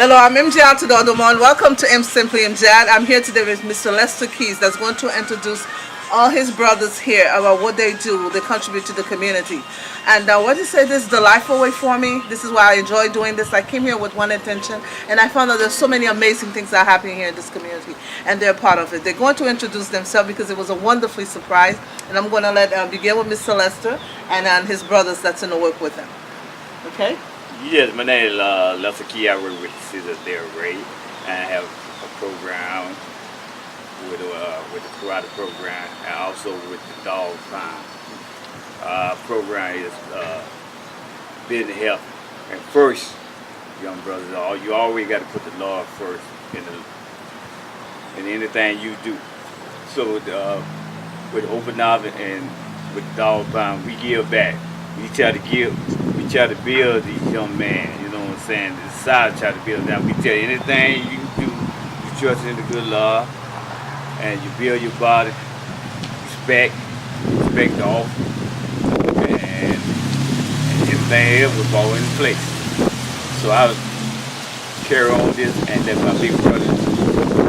Hello, I'm MJAD to the other one. Welcome to Simply MJAD. I'm here today with Mr. Lester Keys that's going to introduce all his brothers here about what they do, they contribute to the community. And what you say, this is delightful way for me. This is why I enjoy doing this. I came here with one intention, and I found out there's so many amazing things that are happening here in this community, and they're part of it. They're going to introduce themselves because it was a wonderfully surprise, and I'm going to let begin with Mr. Lester and his brothers that's in the work with him. Okay? Yes, my name is Lester Key. I work with the city of Delray, and I have a program with the karate program, and also with the Dogg program is business health. And first, young brothers, you always got to put the Lord first in anything you do. So with Open Up and with Dogg, we give back. We try to build these young men, you know what I'm saying? The society try to build them. We tell you anything you do, you trust in the good Lord, and you build your body, respect the offer, and everything else will fall into place. So I carry on this, and let my big brother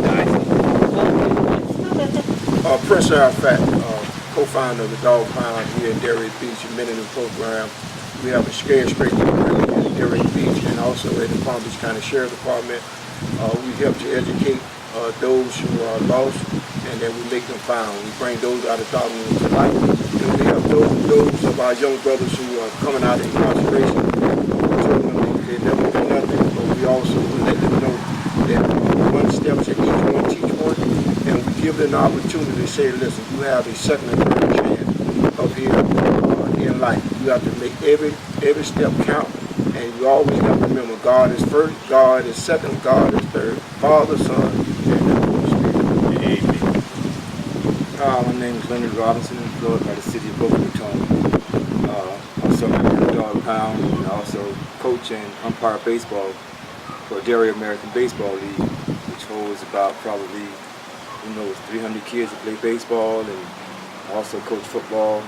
die. Prince Arafat, co-founder of the Dogg here in Delray Beach, Amenity Program. We have a straight program in Delray Beach and also in the Palm Beach County Sheriff Department. We help to educate those who are lost, and then we make them found. We bring those out of darkness to light. And we have those of our young brothers who are coming out of incarceration. We tell them they never do nothing, but we also let them know that one step to each one, teach one, and we give them the opportunity to say, listen, you have a second and third chance up here in life. You have to make every step count, and you always have to remember God is first, God is second, God is third, Father, Son, and the Holy Spirit. Amen. My name is Leonard employed by the city of Boca Raton. Also member of the Dogg Pound, and also coach and umpire baseball for Delray American Baseball League, which holds about probably 300 kids that play baseball, and also coach football.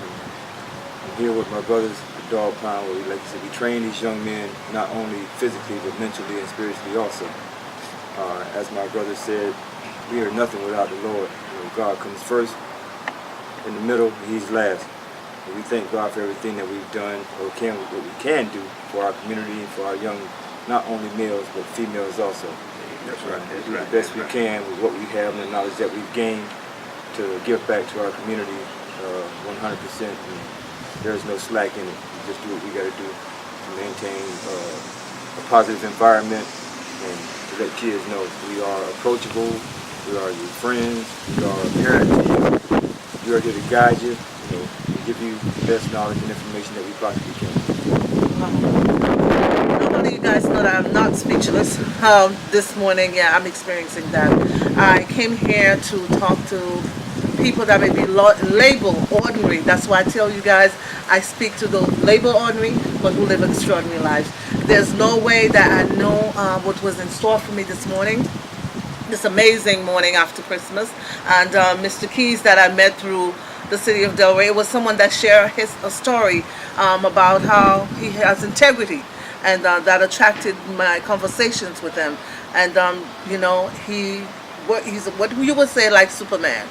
I'm here with my brothers at the Dogg Pound, where like you said, we train these young men not only physically but mentally and spiritually also. As my brother said, we are nothing without the Lord. God comes first, in the middle, He's last. And we thank God for everything that we've done, or what we can do for our community and for our young, not only males but females also. That's right. We do the best we can with what we have and the knowledge that we've gained to give back to our community 100%. And there's no slack in it. We just do what we got to do to maintain a positive environment and to let kids know we are approachable, we are your friends, we are a parent to you, we are here to guide you, and give you the best knowledge and information that we possibly can. Normally you guys know that I'm not speechless. This morning, yeah, I'm experiencing that. I came here to talk to people that may be labeled ordinary. That's why I tell you guys I speak to those labeled ordinary but who live extraordinary lives. There's no way that I know what was in store for me this morning, this amazing morning after Christmas. And Mr. Keys that I met through the city of Delray was someone that shared a story about how he has integrity, and that attracted my conversations with him. And he's what you would say like Superman.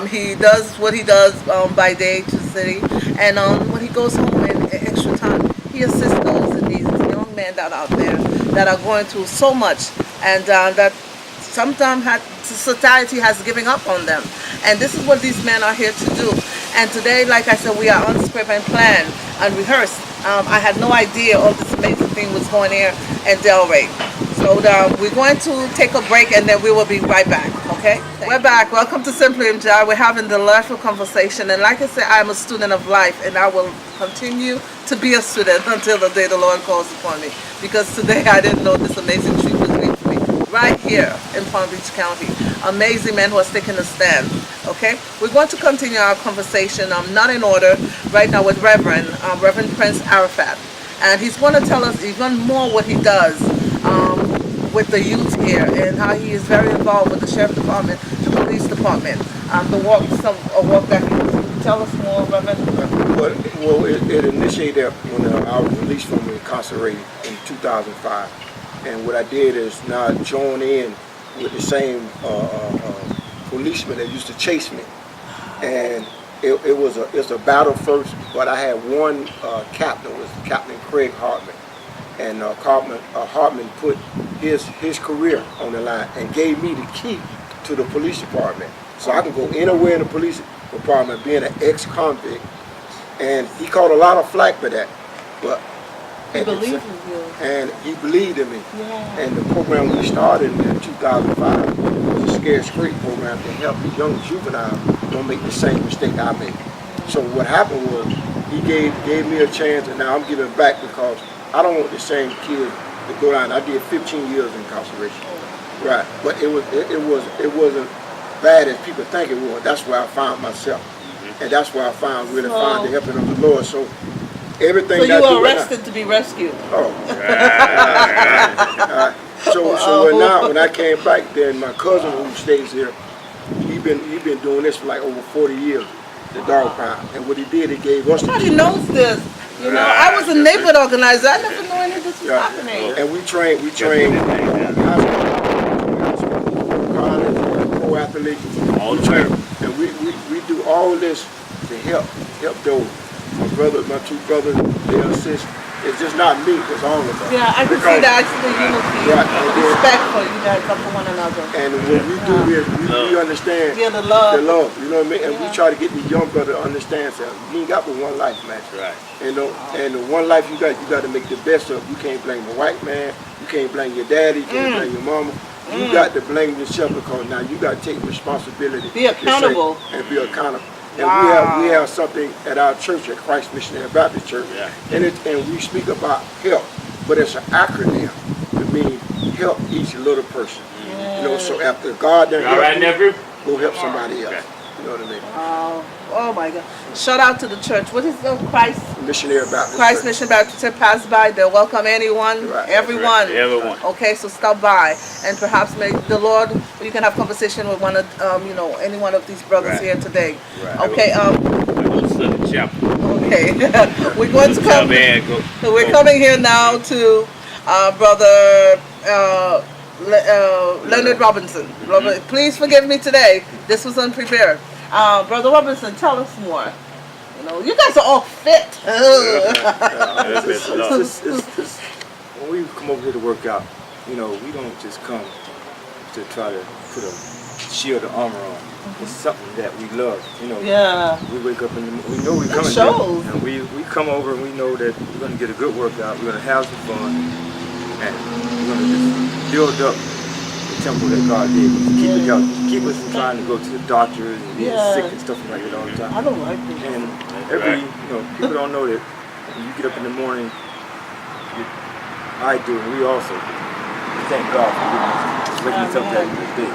He does what he does by day to the city, and when he goes home in extra time, he assists those in these young men that are out there that are going through so much, and that sometimes society has given up on them. And this is what these men are here to do. And today, like I said, we are unscripted and planned and rehearsed. I had no idea all this amazing thing was going here in Delray. So we're going to take a break, and then we will be right back, okay? We're back. Welcome to Simply MJAD. We're having the delightful conversation. And like I said, I'm a student of life, and I will continue to be a student until the day the Lord calls upon me. Because today I didn't know this amazing treat was waiting for me right here in Palm Beach County. Amazing men who are taking a stand, okay? We're going to continue our conversation, not in order, right now with Reverend Prince Arafat. And he's going to tell us even more what he does with the youth here, and how he is very involved with the Sheriff Department, the Police Department, the work that he does. Tell us more, Reverend. Well, it initiated when I was released from incarcerated in 2005. And what I did is now join in with the same policeman that used to chase me. And it's a battle first, but I had one captain, was Captain Craig Hartman. And Hartman put his career on the line and gave me the key to the police department. So I can go anywhere in the police department being an ex-convict. And he caught a lot of flack for that. But He believed in you. and he believed in me. Yeah. And the program we started in 2005 was a Scared Straight program to help the young juveniles don't make the same mistake I made. So what happened was he gave me a chance, and now I'm giving back because I don't want the same kid to go down. I did 15 years in incarceration, right? But it wasn't bad as people think it was. That's where I found myself, and that's where I found the helping of the Lord. So everything. So you were arrested to be rescued. Oh. So when I came back, then my cousin who stays here, he been doing this for like over 40 years, the Dogg Pound. And what he did, he gave us. Nobody knows this. You know, I was a neighborhood organizer. I never knew any of this was happening. And we train high school, college, pro athletes, all the time. And we do all this to help those. My two brothers, they assist. It's just not me, it's all of us. Yeah, I can see that. I see the unity, the respect for you guys up for one another. And what we do is we understand the love. You know what I mean? And we try to get the young brother to understand that you ain't got but one life, man. Right. And the one life you got to make the best of. You can't blame the white man. You can't blame your daddy. You can't blame your mama. You got to blame yourself because now you got to take responsibility. Be accountable. And be accountable. And we have something at our church, at Christ Missionary Baptist Church, and we speak about help, but it's an acronym to mean help each little person. You know, so after God done help you, go help somebody else. You know what I mean? Oh my God! Shout out to the church. What is the Christ Missionary Baptist Christ Church. Mission Baptist Church? Pass by. They'll welcome anyone, everyone. Everyone. Okay, so stop by and perhaps make the Lord. You can have conversation with one of any one of these brothers here today. Right. Okay. Okay. We're going to come. We're coming here now to brother. Leonard Robinson. Please forgive me today. This was unprepared. Brother Robinson, tell us more. You know, you guys are all fit. When we come over here to work out, you know, we don't just come to try to put a shield of armor on. It's something that we love, you know. Yeah. We wake up and we know we're coming here, and we come over and we know that we're going to get a good workout. We're going to have some fun, and we're going to just build up the temple that God gave us. Keep it healthy. Keep us from trying to go to the doctors and being sick and stuff like that all the time. I don't like it. And people don't know that when you get up in the morning, I do, and we also do. Thank God for waking us up that day.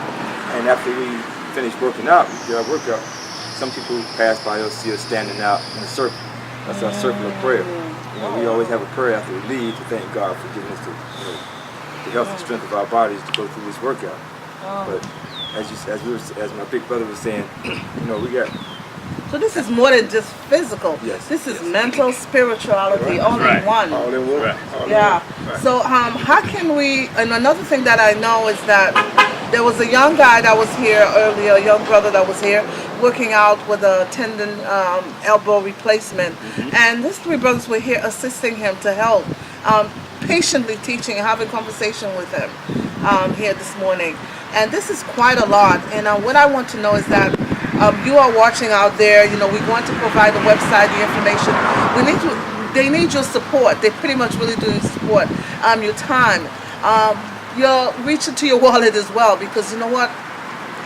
And after we finish working out, we get our workout, some people pass by us, see us standing out in a circle. That's our circle of prayer. You know, we always have a prayer after we leave to thank God for giving us the health and strength of our bodies to go through this workout. But as my big brother was saying, you know, we got. So this is more than just physical. Yes. This is mental, spirituality, all in one. All in one. Yeah. So how can we? And another thing that I know is that there was a young guy that was here earlier, a young brother that was here, working out with a tendon elbow replacement, and these three brothers were here assisting him to help, patiently teaching and having conversation with him here this morning. And this is quite a lot. And what I want to know is that you are watching out there. You know, we're going to provide the website, the information. They need your support. They pretty much really do need support. Your time. You're reaching to your wallet as well, because you know what?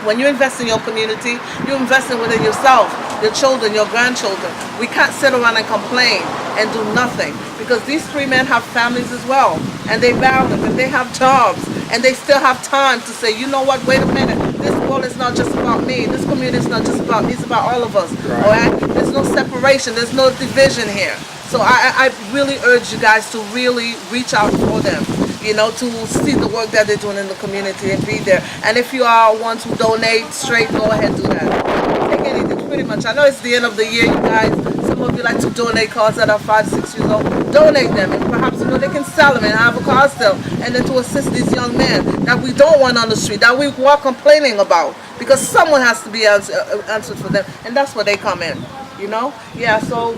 When you invest in your community, you're investing within yourself, your children, your grandchildren. We can't sit around and complain and do nothing, because these three men have families as well, and they balance, and they have jobs, and they still have time to say, you know what, wait a minute, this world is not just about me, this community is not just about me, it's about all of us, all right? There's no separation, there's no division here. So I really urge you guys to really reach out for them, you know, to see the work that they're doing in the community and be there. And if you are ones who donate straight, go ahead and do that. Take anything, pretty much. I know it's the end of the year, you guys. Some of you like to donate cars that are 5, 6 years old, donate them, and perhaps they can sell them and have a car sale, and then to assist these young men that we don't want on the street, that we are complaining about, because someone has to be answered for them, and that's where they come in. Yeah. So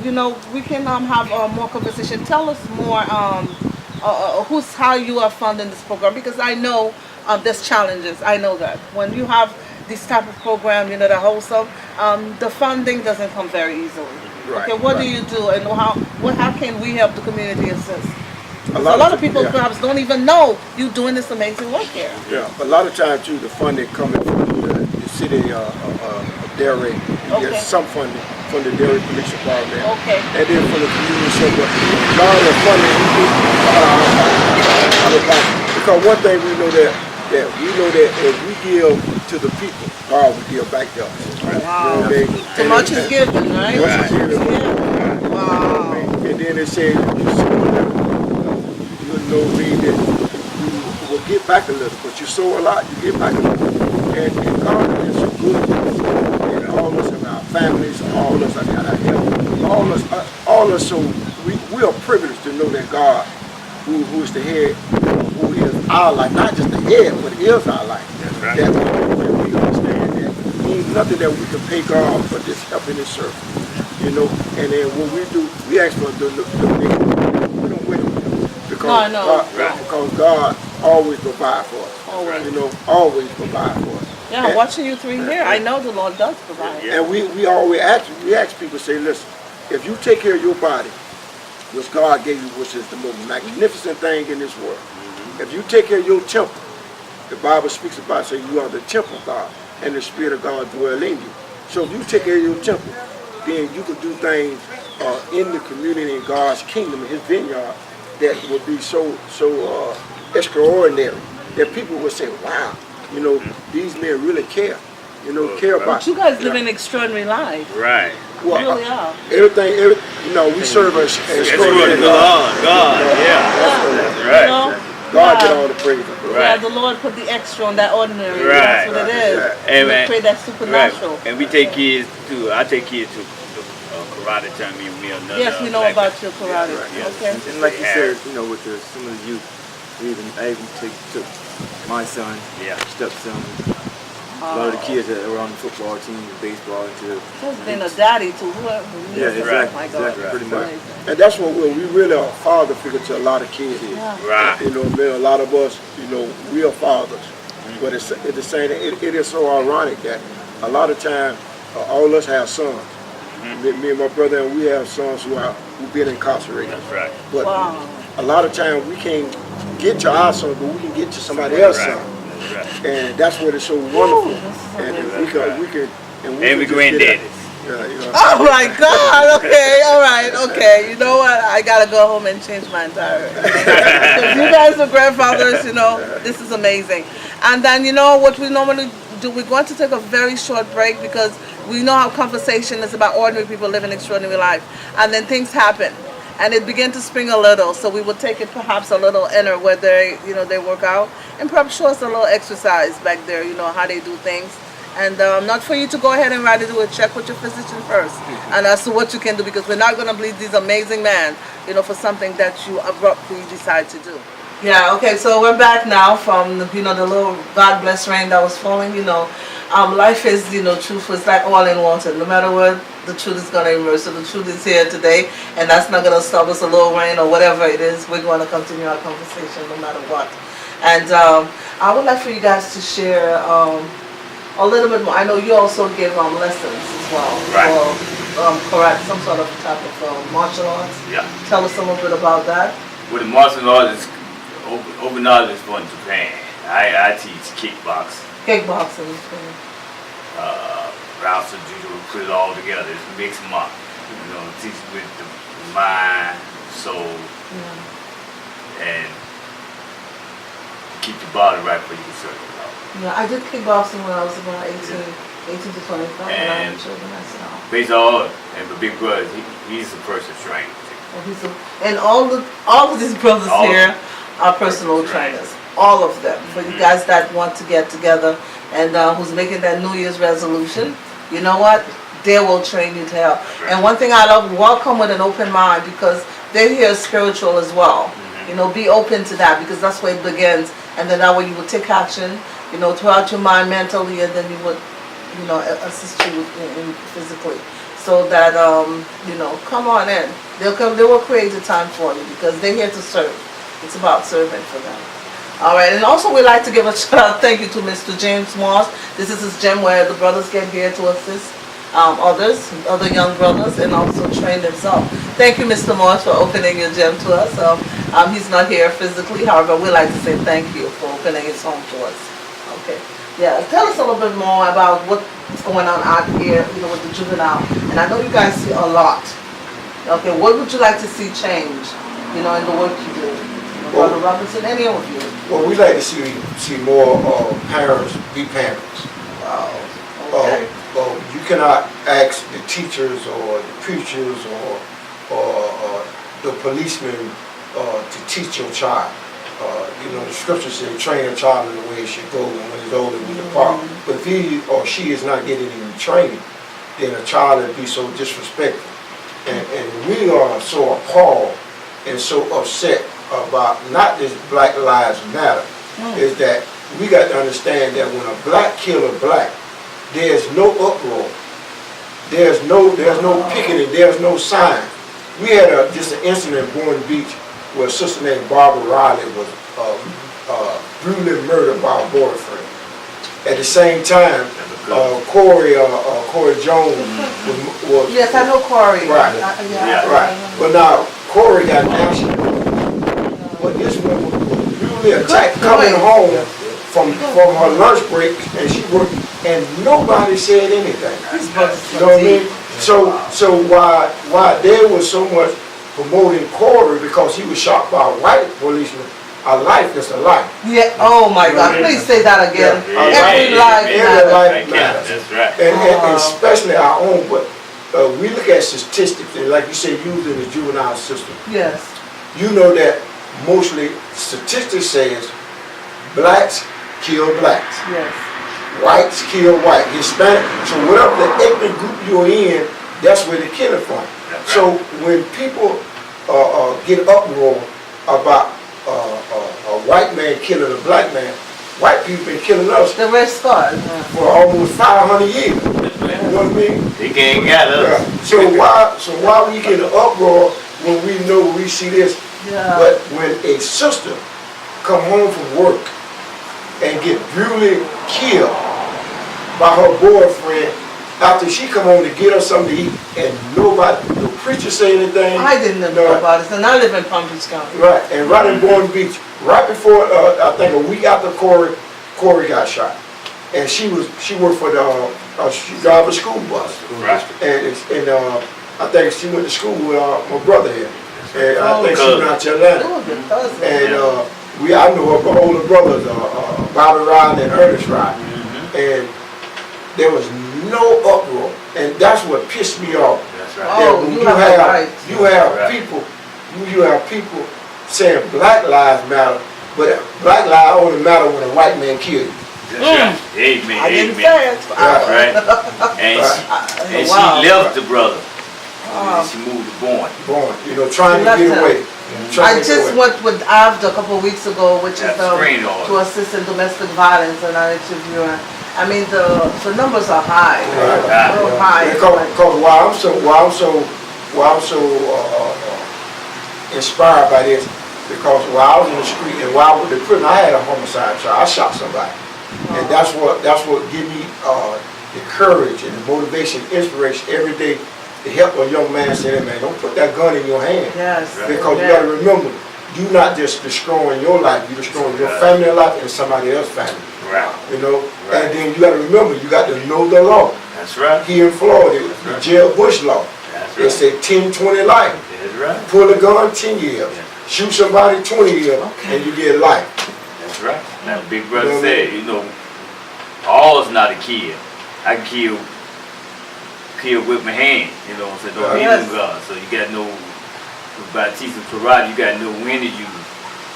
we can have more conversation. Tell us more. How you are funding this program, because I know there's challenges. I know that when you have this type of program, that wholesome, the funding doesn't come very easily. Right, Okay, what right. do you do, and how can we help the community assist? A lot of people perhaps don't even know you doing this amazing work here. Yeah, a lot of times too, the funding coming from the city of Delray. You get some funding from the Delray Police Department. Okay. And then from the community. So, but a lot of funding, because one thing we know that if we give to the people, God will give back to us. Wow. So much is given, right? Much is given. Yeah. Wow. And then they say, read that you will get back a little, but you sow a lot, you get back a little. And God has been so good. And all of us and our families, all of us have got our help. All of us, so we are privileged to know that God, who is the head, who is our life, not just the head, but is our life. That's right. That we understand that there's nothing that we can pay God for this help in this service. And then what we do, we ask for the donation. We don't wait on them. Because God always provides for us. Always. Always provide for us. Yeah, watching you 3 here, I know the Lord does provide. Yeah. And we always ask people, say, listen, if you take care of your body, which God gave you, which is the most magnificent thing in this world. If you take care of your temple, the Bible speaks about, say, you are the temple of God, and the Spirit of God dwell in you. So if you take care of your temple, then you could do things in the community, in God's kingdom, in His vineyard, that would be so extraordinary, that people would say, wow, these men really care. Care about. But you guys live an extraordinary life. Right. Well, You really are. we serve an extraordinary God. That's right. God get all the praise. Yeah, the Lord put the extra on that ordinary. Right. That's what it is. And We pray that supernatural. Right. And we take kids to. I take kids to karate tournament. Yes, we know about your karate. Yeah. Okay. And like you said, with some of the youth, I even took my son, stepson, a lot of the kids that were on the football team, baseball, into. Just being a daddy to whoever. Yeah, exactly. My God. Exactly, pretty much. And that's what we really are a father figure to a lot of kids here. Yeah. Right. Man, a lot of us, we are fathers. But it's the same. It is so ironic that a lot of times all of us have sons. Me and my brother, and we have sons who've been incarcerated. That's right. But Wow. a lot of times we can't get to our son, but we can get to somebody else's son. That's right. And that's what is so wonderful. And And we granddaddies. Oh my God! Okay, all right, okay. You know what? I gotta go home and change my entire. Because you guys are grandfathers, this is amazing. And then what we normally do. We're going to take a very short break because we know how conversation is about ordinary people living extraordinary life, and then things happen, and it began to spring a little. So we will take it perhaps a little inner where they work out, and perhaps show us a little exercise back there. How they do things. And not for you to go ahead and write it, do a check with your physician first, and as to what you can do, because we're not going to bleed these amazing men, for something that you abruptly decide to do. Yeah. Okay. So we're back now from the little God bless rain that was falling. Life is truth is like oil in water. No matter what, the truth is going to emerge. So the truth is here today, and that's not going to stop us. A little rain or whatever it is, we're going to continue our conversation no matter what. And I would like for you guys to share. A little bit more. I know you also give lessons as well. Right. For karate, some sort of type of martial arts. Yeah. Tell us a little bit about that. With the martial arts, is open knowledge for Japan. I teach kickboxing. Kickboxing. Routes of judo, put it all together. It's mix them up. Teach with the mind, soul, and keep your body right for you can serve it out. Yeah, I did kickboxing when I was about 18 to 25, and I had children myself. Baseball, and the big brother, he's a personal trainer. And all of these brothers here are personal trainers. All of them. For you guys that want to get together and who's making that New Year's resolution, you know what? they will train you to help. And one thing I love, welcome with an open mind, because they're here spiritual as well. You know, be open to that, because that's where it begins. And then that way you will take action, you know, throughout your mind mentally, and then you would, you know, assist you in physically. So that, you know, come on in. They will create a time for you, because they're here to serve. It's about serving for them. All right, and also we'd like to give a shout out, thank you to Mr. James Moss. This is his gym where the brothers get here to assist other young brothers, and also train themselves. Thank you, Mr. Moss, for opening your gym to us. He's not here physically, however, we'd like to say thank you for opening his home to us. Okay, yeah, tell us a little bit more about what's going on out here, you know, with the juvenile. And I know you guys see a lot. Okay, what would you like to see change, you know, in the work you do? Brother Robinson, any of you? Well, we like to see more parents be parents. Wow. Okay. You cannot ask the teachers or the preachers or the policemen to teach your child. You know, the scripture says, train a child in the way it should go, and when it's older, we depart. But if he or she is not getting any training, then a child will be so disrespectful. And we are so appalled and so upset about not this Black Lives Matter, is that we got to understand that when a black kill a black, there's no uproar, there's no picketing, there's no sign. We had just an incident in Boynton Beach where a sister named Barbara Riley was brutally murdered by her boyfriend. At the same time, Corey Jones was yes, I know Corey. Right. Right. But now Corey got an accident. But this one was brutally attacked coming home from her lunch break, and she worked, and nobody said anything. You know what I mean? So why there was so much promoting Corey because he was shot by a white policeman? A life is a life. Yeah. Oh my God! Please say that again. Every life matters. That's right. And especially our own. But we look at statistics, and like you say, using the juvenile system. Yes. You know that mostly statistics says blacks kill blacks. Yes. Whites kill white. Hispanic. So whatever the ethnic group you're in, that's where they're killing from. So when people get uproar about a white man killing a black man, white people been killing us The red scar. for almost 500 years. You know what I mean? They can't get us. Yeah. So why we get an uproar when we know we see this? Yeah. But when a sister come home from work and get brutally killed by her boyfriend after she come home to get her something to eat, and nobody, no preacher say anything. I didn't know about it, and I live in Palm Beach County. Right, and right in Boynton Beach, right before I think a week after Corey got shot, and she worked for the she drive a school bus, Right. and I think she went to school with my brother here, and I think she went out to Atlanta, and I know her older brothers, Bobby Ryan and Ernest Ryan, and there was no uproar, and that's what pissed me off. That's right. That when you have people saying Black Lives Matter, but Black Lives only matter when a white man kills you. That's right. Amen. I didn't Amen. say it. Right. And she left the brother. And she moved to Bourne. You know, trying to get away. I just went with Avd a couple of weeks ago, which is That's to assist in domestic violence, and I interviewed. I mean, the numbers are high, real high. Because why I'm so inspired by this, because while I was in the street and while I was in prison, I had a homicide trial. I shot somebody, and that's what give me the courage and the motivation, inspiration every day to help a young man say, hey, man, don't put that gun in your hand. Yes. Because you got to remember, you're not just destroying your life, you're destroying your family life and somebody else's family. Right. You know, and then you got to remember, you got to know the law. That's right. Here in Florida, the jail Bush law. That's They right. say 10, 20 life. That's right. Pull a gun, 10 years. Shoot somebody, 20 years, and you get life. That's right. Now, Big Brother You know what I mean? said, all is not a kill. I can kill with my hand, so don't need no gun. So you got to know, by teaching karate, you got to know when to use.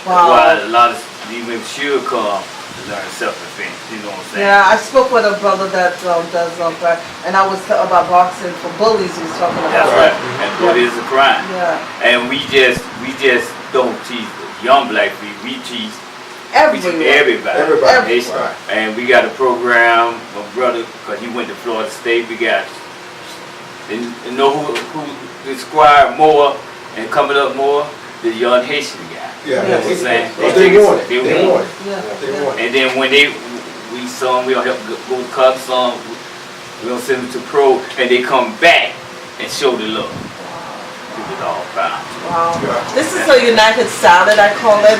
That's why a lot of these women should come to learn self-defense. You know what I'm saying? Yeah, I spoke with a brother that does and I was about boxing for bullies. He was talking about. That's right. And bullying is a crime. Yeah. And we just don't teach young black people. We teach Everybody. Everybody. It's- And we got a program, my brother, because he went to Florida State, we got, and know who inspired more and coming up more? The young Haitian guy. Yeah. You know what I'm saying? They want it. They want it. Yeah. They want it. And then when we saw them, we don't help go to club some, we don't send them to pro, and they come back and show the love. People all found. Wow. Yeah. This is a united salad, I call it.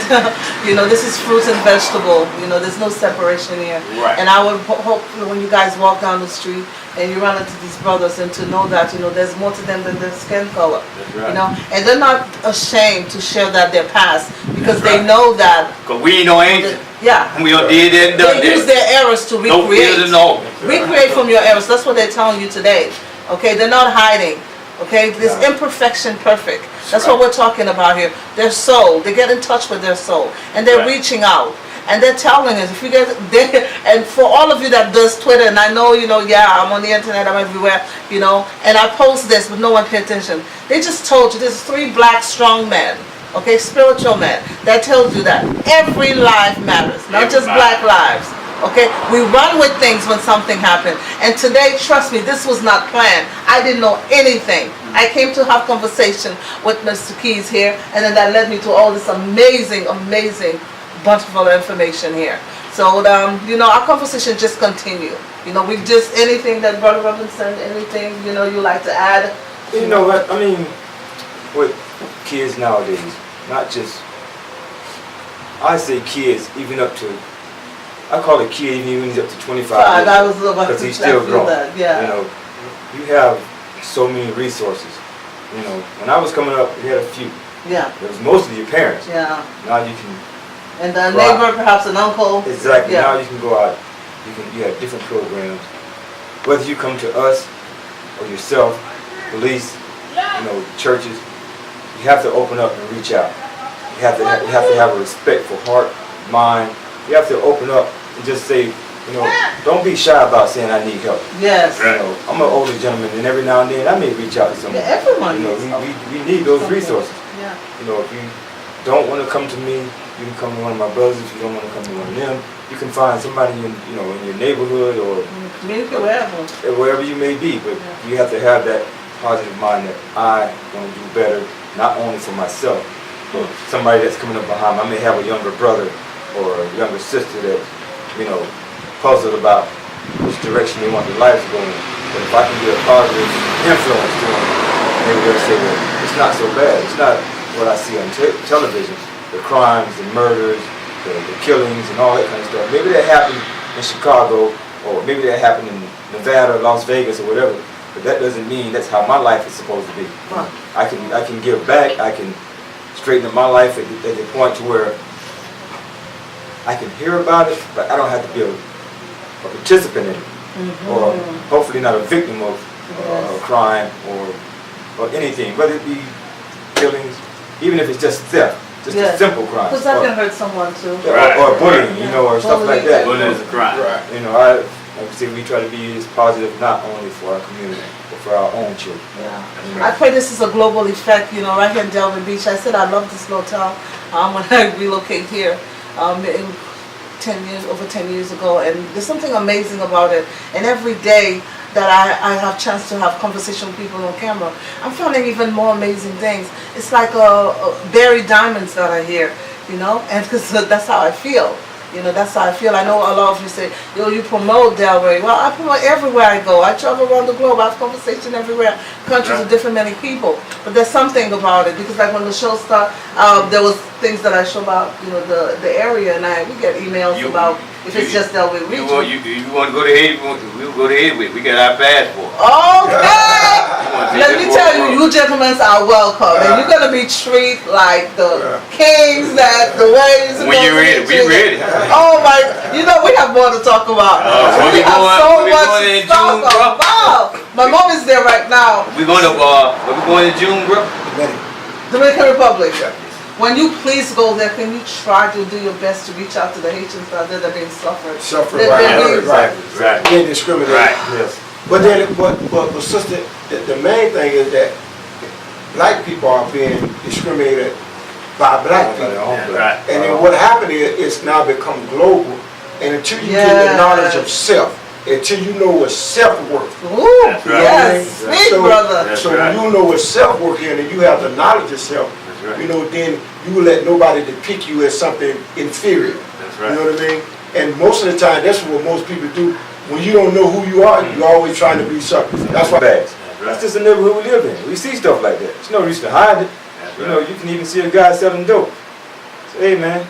You know, this is fruit and vegetable. You know, there's no separation here. Right. And I would hope when you guys walk down the street and you run into these brothers and to know that, you know, there's more to them than their skin color. That's right. You know, and they're not ashamed to share that their past because That's they right. know that. Because we ain't no angel. Yeah. We don't did that and done They use that. their errors to No recreate. fear to know. Recreate from your errors. That's what they're telling you today. Okay, they're not hiding. Okay, this imperfection perfect. That's what we're talking about here. Their soul. They get in touch with their soul, and they're Right. reaching out, and they're telling us. If you get, and for all of you that does Twitter, and I know, you know, yeah, I'm on the internet, I'm everywhere, you know, and I post this, but no one pay attention. They just told you there's 3 black strong men. Okay, spiritual men. That tells you that every life matters, not just black lives. Okay, we run with things when something happened. And today, trust me, this was not planned. I didn't know anything. I came to have conversation with Mr. Keys here, and then that led me to all this amazing, amazing bunch of other information here. So, you know, our conversation just continue. You know, we just, anything that Brother Robinson, anything, you know, you like to add? You know what, I mean, with kids nowadays, not just, I say kids, even up to, I call it kid even when he's up to 25 I was about because to he's still feel growing. that, yeah. You know, you have so many resources. You know, when I was coming up, we had a few. Yeah, It was mostly your parents. yeah. Now you can, And a Right. neighbor, perhaps an uncle. exactly, Yeah. now you can go out, you have different programs. Whether you come to us or yourself, police, you know, churches, you have to open up and reach out. You have to have a respectful heart, mind. You have to open up and just say, you know, don't be shy about saying I need help. Yes. You know, I'm an older gentleman, and every now and then I may reach out to someone. Yeah, everyone You know, needs help. we need those Something. resources. Yeah. You know, if you don't want to come to me, you can come to one of my brothers. If you don't want to come to one of them, you can find somebody in, you know, in your neighborhood or Community, wherever. wherever you may be. But you have to have that positive mind that I want to do better, not only for myself, but somebody that's coming up behind me. I may have a younger brother or a younger sister that, you know, puzzled about which direction they want their lives to go in. But if I can be a positive influence to them, maybe they'll say, well, it's not so bad. It's not what I see on television, the crimes, the murders, the killings and all that kind of stuff. Maybe that happened in Chicago, or maybe that happened in Nevada, Las Vegas, or whatever. But that doesn't mean that's how my life is supposed to be. Right. I can give back. I can straighten up my life at the point to where I can hear about it, but I don't have to be a participant in it, or hopefully not a victim of a crime or anything, whether it be killings, even if it's just theft, just a simple crime, Because that can hurt someone too. or bullying, you know, or stuff like that. Bullying is a crime. Right. You know, like I say, we try to be as positive not only for our community, but for our own children. Yeah. I pray this is a global effect, you know, right here in Delray Beach. I said I love this little town when I relocate here over 10 years ago, and there's something amazing about it. And every day that I have chance to have conversation with people on camera, I'm finding even more amazing things. It's like buried diamonds that I hear, you know, and because that's how I feel. You know, that's how I feel. I know a lot of you say, yo, you promote Delray. Well, I promote everywhere I go. I travel around the globe. I have conversation everywhere, countries with different many people. But there's something about it, because like when the show started, there was things that I show about, you know, the area, and we get emails about if it's just Delray region. You want to go to Haiti? We'll go to Haiti with. We got our passport. Okay. Let me tell you, you gentlemen are welcome, and you're gonna be treated like the kings that the ways. When you're ready, we ready. Oh my! You know we have more to talk about. We have so much to talk about. My mom is there right now. We going to where we going in June, bro? Dominican Republic. when you please go there, can you try to do your best to reach out to the Haitians that are being suffered? Suffering, They're right, being- right. Being discriminated. Right. Yes. But then, but sister, the main thing is that black people are being discriminated by black people. Right. And then what happened is it's now become global. And until you get the knowledge of self, until you know what self-worth. Ooh, That's right. yes, Right. sweet So- brother. That's So right. when you know what self-worth is and you have the knowledge of self, That's right. you know, then you will let nobody depict you as something inferior. That's You right. know what I mean? And most of the time, that's what most people do. When you don't know who you are, you're always trying to be something. That's why. Bags. That's That's just the neighborhood we live in. We see stuff like that. There's no reason to hide it. That's You know, right. you can even see a guy selling dope. Say, hey man,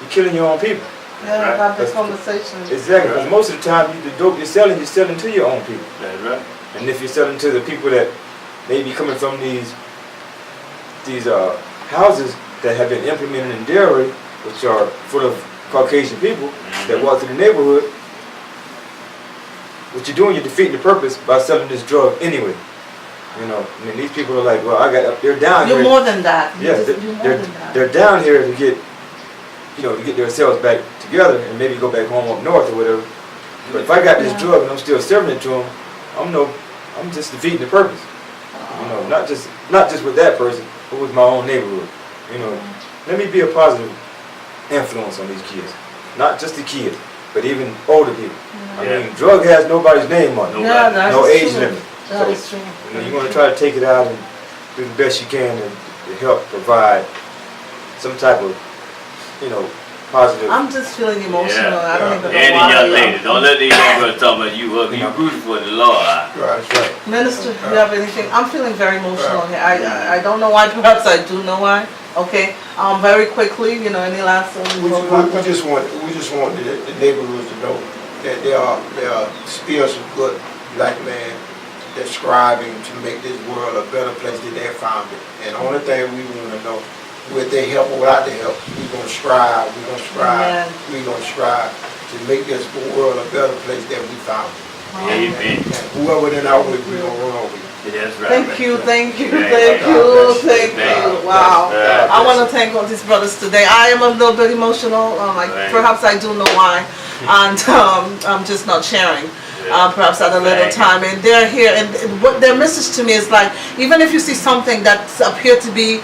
you're killing your own people. Yeah, Right. have this conversation. Exactly. Because most of the time, the dope you're selling to your own people. That's right. And if you're selling to the people that may be coming from these houses that have been implemented in Delray, which are full of Caucasian people that walk through the neighborhood, what you're doing, you're defeating the purpose by selling this drug anyway. You know, I mean, these people are like, well, they're down You're here. more than that. Yeah, You're more than that. they're down here to get, to get themselves back together and maybe go back home up north or whatever. But if I got this drug and I'm still serving it to them, I'm just defeating the purpose. You know, not just with that person, but with my own neighborhood. You know, let me be a positive influence on these kids, not just the kids, but even older people. I mean, drug has nobody's name on it, Yeah, that's no age true. limit. That So, is true. you know, you want to try to take it out and do the best you can to help provide some type of, positive. I'm just feeling emotional. I don't even know And why. the young lady, don't let these young girls talk about you ugly. You rooting for the Lord. Right, that's right. Minister, you have anything? I'm feeling very emotional here. I don't know why. Perhaps I do know why. Okay. Very quickly, any last. We just want the neighborhoods to know that there are still some good black men that's striving to make this world a better place than they found it. And the only thing we want to know, with their help or without their help, we're going to strive to make this world a better place than we found it. Amen. And whoever in our way, we're going to run over you. That's right. Thank you. you. Wow. God I want bless to thank all these brothers today. I am a little bit emotional. Right. Perhaps I do know why. And I'm just not sharing. Perhaps at a little time. And they're here. And what their message to me is like, even if you see something that appeared to be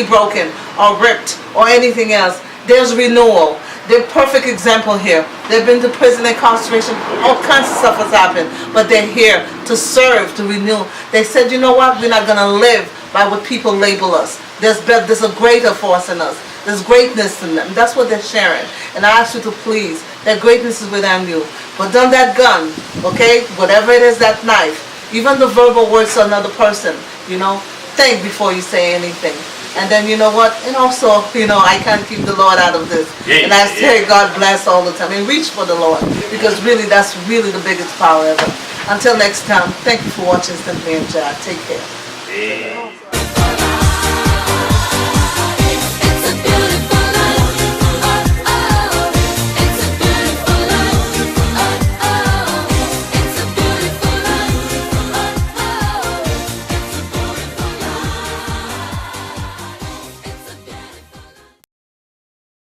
broken or ripped or anything else, there's renewal. They're a perfect example here. They've been to prison, incarceration, all kinds of stuff has happened, but they're here to serve, to renew. They said, you know what, we're not going to live by what people label us. There's a greater force in us. There's greatness in them. That's what they're sharing. And I ask you to please, that greatness is within you. But don't that gun, okay, whatever it is, that knife, even the verbal words to another person, think before you say anything. And then you know what? And also, I can't keep the Lord out of this. And I say God bless all the time. And reach for the Lord. Because really, that's really the biggest power ever. Until next time, thank you for watching Simply MJAD. Take care. Yeah.